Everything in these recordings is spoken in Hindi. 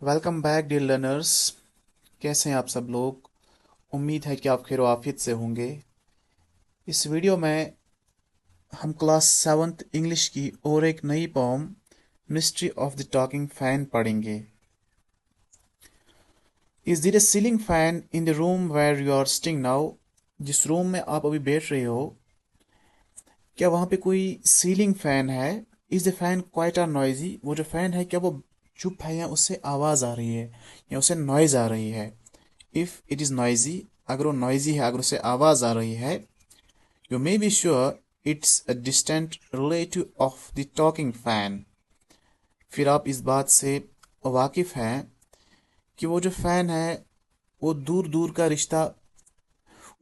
Welcome back dear learners. कैसे हैं आप सब लोग। उम्मीद है कि आप खैर आफियत से होंगे। इस वीडियो में हम क्लास सेवन्थ इंग्लिश की और एक नई poem mystery of the talking fan पढ़ेंगे। Is there a ceiling fan in the room where you are sitting now. जिस रूम में आप अभी बैठ रहे हो, क्या वहां पे कोई सीलिंग फैन है? Is the fan quiet or noisy. वो जो फैन है क्या वो चुप है या उससे आवाज आ रही है या उससे नॉइज आ रही है? इफ इट इज नॉइजी, अगर वो नॉइजी है, अगर उससे आवाज आ रही है, you may be sure it's a distant relative of the talking fan. फिर आप इस बात से वाकिफ हैं कि वो जो फैन है वो दूर दूर का रिश्ता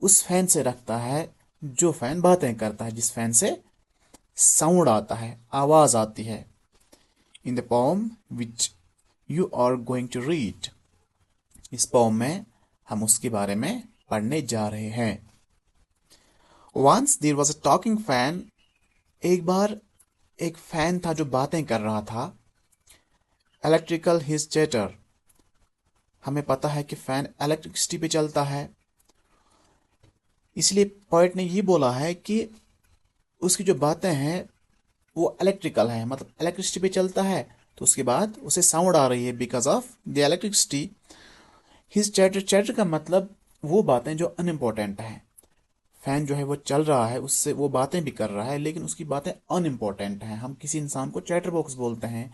उस फैन से रखता है जो फैन बातें करता है, जिस फैन से साउंड आता है, आवाज आती है। In the poem which you are going to read, इस पोम में हम उसके बारे में पढ़ने जा रहे हैं। Once there was a talking fan। एक बार एक फैन था जो बातें कर रहा था। Electrical his chatter. हमें पता है कि फैन इलेक्ट्रिसिटी पे चलता है, इसलिए पोएट ने ये बोला है कि उसकी जो बातें हैं वो इलेक्ट्रिकल है, मतलब इलेक्ट्रिसिटी पे चलता है। तो उसके बाद उसे साउंड आ रही है because of the electricity. His chatter, chatter का मतलब वो बातें जो अनइम्पोर्टेंट है। फैन जो है वो चल रहा है, उससे वो बातें भी कर रहा है, लेकिन उसकी बातें अनइम्पोर्टेंट हैं। हम किसी इंसान को चैटर बॉक्स बोलते हैं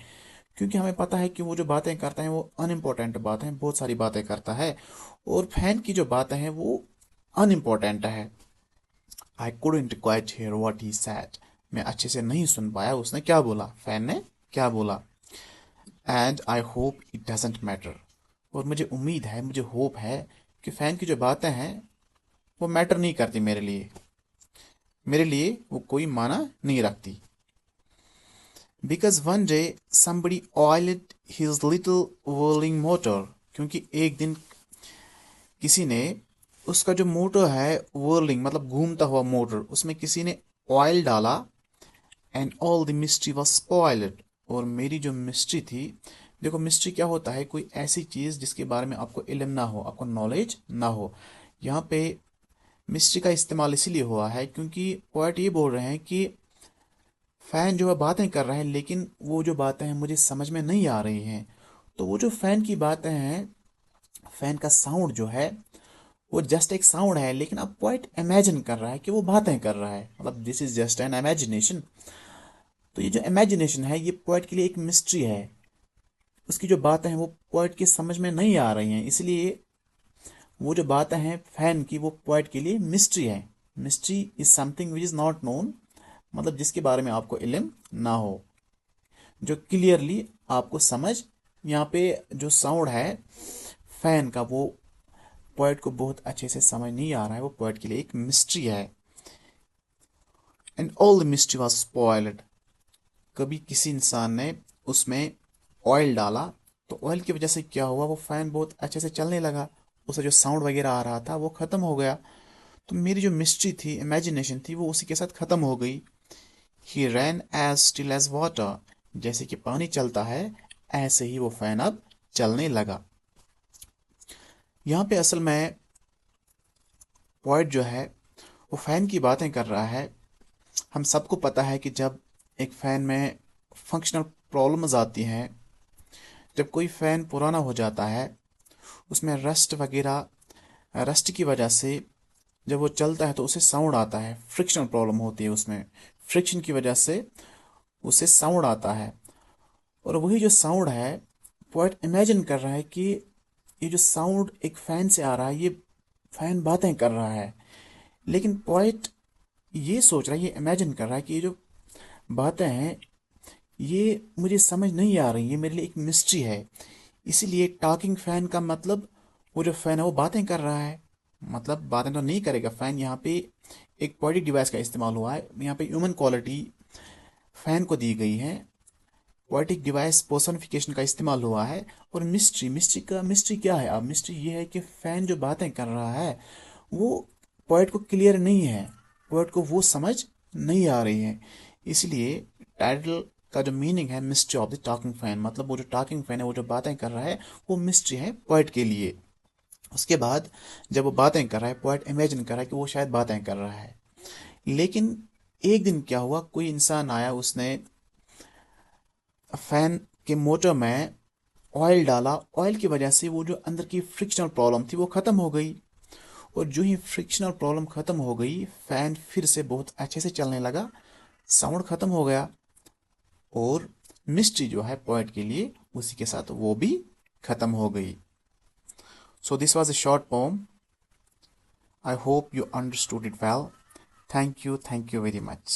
क्योंकि हमें पता है कि वो जो बातें करता है वो अनइम्पोर्टेंट बातें, बहुत सारी बातें करता है। और फैन की जो बातें हैं वो अनइम्पोर्टेंट है। I couldn't quite here what he said. मैं अच्छे से नहीं सुन पाया उसने क्या बोला, फैन ने क्या बोला। And I hope it doesn't matter. और मुझे उम्मीद है, मुझे होप है कि फैन की जो बातें हैं वो मैटर नहीं करती मेरे लिए, मेरे लिए वो कोई माना नहीं रखती। Because one day somebody oiled his little whirling motor। क्योंकि एक दिन किसी ने उसका जो मोटर है, whirling मतलब घूमता हुआ मोटर, उसमें किसी ने ऑयल डाला। And all the mystery was spoiled. और मेरी जो मिस्ट्री थी, देखो मिस्ट्री क्या होता है, कोई ऐसी चीज जिसके बारे में आपको इल्म ना हो, आपको नॉलेज ना हो। यहाँ पे मिस्ट्री का इस्तेमाल इसीलिए हुआ है क्योंकि पोएट ये बोल रहे हैं कि फैन जो है बातें कर रहा है, लेकिन वो जो बातें हैं मुझे समझ में नहीं आ रही हैं। तो वो जो फैन की बातें हैं, फैन का साउंड जो है वो जस्ट एक साउंड है, लेकिन अब पोइट इमेजिन कर रहा है कि वो बातें कर रहा है, मतलब this is just an imagination. तो ये जो इमेजिनेशन है ये पोइट के लिए एक मिस्ट्री है। उसकी जो बातें हैं वो पोइट की समझ में नहीं आ रही हैं, इसलिए वो जो बातें हैं फैन की वो पोइट के लिए मिस्ट्री है। Mystery is something which is not known, मतलब जिसके बारे में आपको इल्म ना हो, जो क्लियरली आपको समझ। यहाँ पे जो साउंड है फैन का वो पोएट को बहुत अच्छे से समझ नहीं आ रहा है, वो पोएट के लिए एक मिस्ट्री है। And all the mystery was spoiled. कभी किसी इंसान ने उसमें ऑयल डाला, तो ऑयल की वजह से क्या हुआ, वो फैन बहुत अच्छे से चलने लगा, उससे जो साउंड वगैरह आ रहा था वो खत्म हो गया। तो मेरी जो मिस्ट्री थी, इमेजिनेशन थी, वो उसी के साथ खत्म हो गई। ही रैन एज स्टिल एज वाटर। जैसे कि पानी चलता है ऐसे ही वो फैन अब चलने लगा। यहाँ पे असल में पॉइंट जो है वो फैन की बातें कर रहा है। हम सबको पता है कि जब एक फैन में फंक्शनल प्रॉब्लम्स आती हैं, जब कोई फैन पुराना हो जाता है, उसमें रस्ट वगैरह, रस्ट की वजह से जब वो चलता है तो उसे साउंड आता है, फ्रिक्शनल प्रॉब्लम होती है उसमें, फ्रिक्शन की वजह से उसे साउंड आता है। और वही जो साउंड है, पोएट इमेजिन कर रहा है कि ये जो साउंड एक फैन से आ रहा है, ये फैन बातें कर रहा है। लेकिन पोएट ये सोच रहा है, ये इमेजिन कर रहा है कि ये जो बातें हैं ये मुझे समझ नहीं आ रही, ये मेरे लिए एक मिस्ट्री है। इसीलिए टॉकिंग फैन का मतलब वो जो फैन है वो बातें कर रहा है, मतलब बातें तो नहीं करेगा फैन। यहाँ पे एक पोएटिक डिवाइस का इस्तेमाल हुआ है, यहाँ पे ह्यूमन क्वालिटी फैन को दी गई है, पोएटिक डिवाइस पर्सनिफिकेशन का इस्तेमाल हुआ है। और मिस्ट्री, मिस्ट्री का मिस्ट्री क्या है? अब मिस्ट्री ये है कि फैन जो बातें कर रहा है वो पोएट को क्लियर नहीं है, पोएट को वो समझ नहीं आ रही है। इसलिए टाइटल का जो मीनिंग है mystery of the talking fan, मतलब वो जो टॉकिंग फैन है वो जो बातें कर रहा है वो मिस्ट्री है पोएट के लिए। उसके बाद जब वो बातें कर रहा है, पोएट इमेजिन कर रहा है कि वो शायद बातें कर रहा है। लेकिन एक दिन क्या हुआ, कोई इंसान आया, उसने फैन के मोटर में ऑयल डाला। ऑयल की वजह से वो जो अंदर की फ्रिक्शनल प्रॉब्लम थी वो ख़त्म हो गई। और जो ही फ्रिक्शनल प्रॉब्लम ख़त्म हो गई, फ़ैन फिर से बहुत अच्छे से चलने लगा, साउंड ख़त्म हो गया। और मिस्ट्री जो है पोएट के लिए उसी के साथ वो भी ख़त्म हो गई। So this was a short poem. I hope you understood it well. Thank you very much.